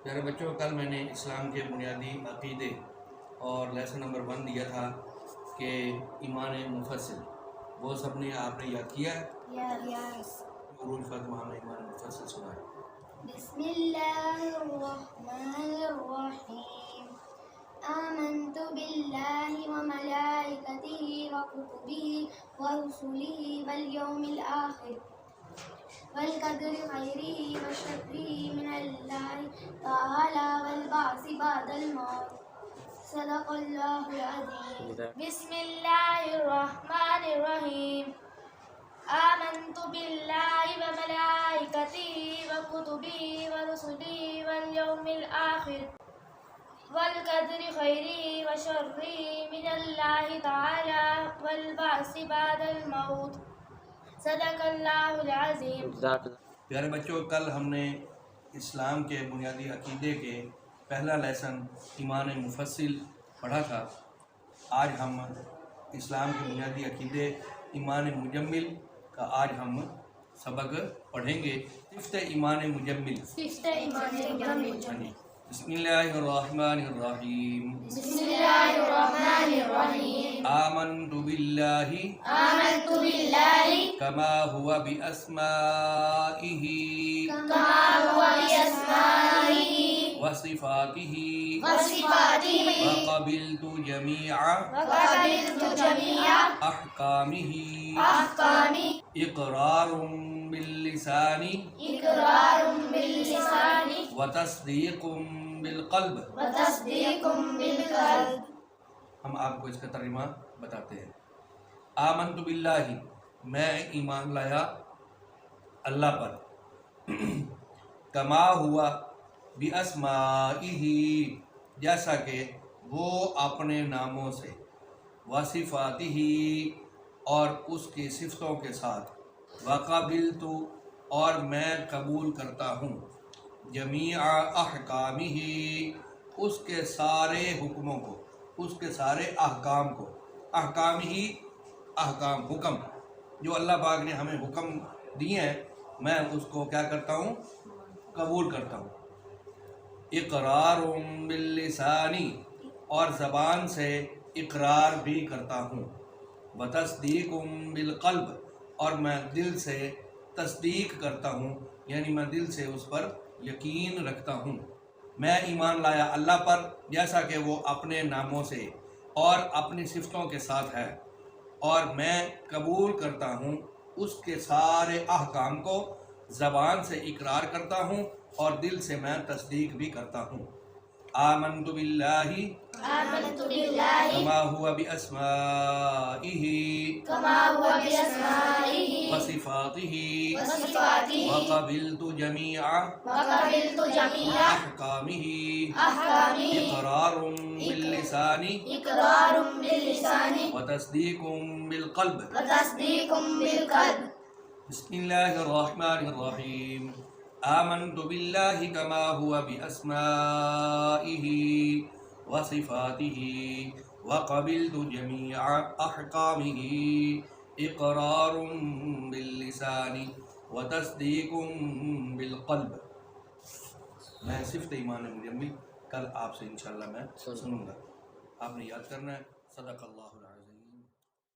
پیارے بچوں، کل میں نے اسلام کے بنیادی عقیدے اور لیسن نمبر 1 دیا تھا کہ ایمان مفصل، وہ سب نے آپ نے یاد کیا ہے؟ یس۔ عروج فاطمہ ہمیں ایمان مفصل سنا ہے۔ بسم اللہ الرحمن الرحیم، آمنت باللہ وملائکتہ وکتبہ ورسلہ والیوم الآخر والقدر خیرہ وشرہ من اللہ تعالی والبعث بعد الموت، صدق اللہ العظیم۔ بسم اللہ الرحمن الرحیم، آمنت باللہ وملائکتہ وکتبہ ورسلہ والیوم الآخر والقدر خیرہ وشرہ من اللہ تعالی والبعث بعد الموت، صدق اللہ العظیم۔ پیارے بچوں، کل ہم نے اسلام کے بنیادی عقیدے کے پہلا لیسن ایمان مفصل پڑھا تھا۔ آج ہم اسلام کے بنیادی عقیدے ایمان مجمل کا آج ہم سبق پڑھیں گے۔ صفت ایمان مجمل۔ بسم اللہ الرحمن الرحیم۔ بسم اللہ الرحمن الرحیم، آمنت باللہ آمنت باللہ کما هو بأسمائه کما هو بأسمائہ وصفاته وصفاتہ وقبلت جميع وقبلت جميع أحكامه احکامہ، إقرار باللسان اقرار باللسان وتصديق بالقلب۔ وتصدیق بالقلب۔ ہم آپ کو اس کا ترجمہ بتاتے ہیں۔ آمنت باللہ، میں ایمان لایا اللہ پر، کما ہوا باسمائہ، جیسا کہ وہ اپنے ناموں سے، وصفاتہ، اور اس کی صفتوں کے ساتھ، وقبلت، اور میں قبول کرتا ہوں، جمیع احکامہ، اس کے سارے حکموں کو، اس کے سارے احکام کو، احکام ہی احکام، حکم جو اللہ پاک نے ہمیں حکم دیے ہیں، میں اس کو کیا کرتا ہوں؟ قبول کرتا ہوں۔ اقرار باللسان، اور زبان سے اقرار بھی کرتا ہوں، وتصدیق بالقلب، اور میں دل سے تصدیق کرتا ہوں، یعنی میں دل سے اس پر یقین رکھتا ہوں۔ میں ایمان لایا اللہ پر جیسا کہ وہ اپنے ناموں سے اور اپنی صفتوں کے ساتھ ہے، اور میں قبول کرتا ہوں اس کے سارے احکام کو، زبان سے اقرار کرتا ہوں اور دل سے میں تصدیق بھی کرتا ہوں۔ آمنت باللہ آمنت باللہ کما ہوا باسمائہ کما هو بأسمائہ وصفاتہ وصفاتہ وقبلت جمیع وقبلت جميع احکامہ احکامہ، اقرار باللسان اقرار باللسان وتصدیق بالقلب۔ وتصدیق بالقلب۔ بسم اللہ الرحمن الرحیم، آمنت باللہ کما ہوا باسمائہ وصفاتہ وقبلت جمیع احکامہ اقرار باللسان وتصدیق بالقلب۔ میں صفت ایمان مجمل کل آپ سے انشاءاللہ میں سنوں گا، آپ نے یاد کرنا ہے۔ صدق اللہ العظیم۔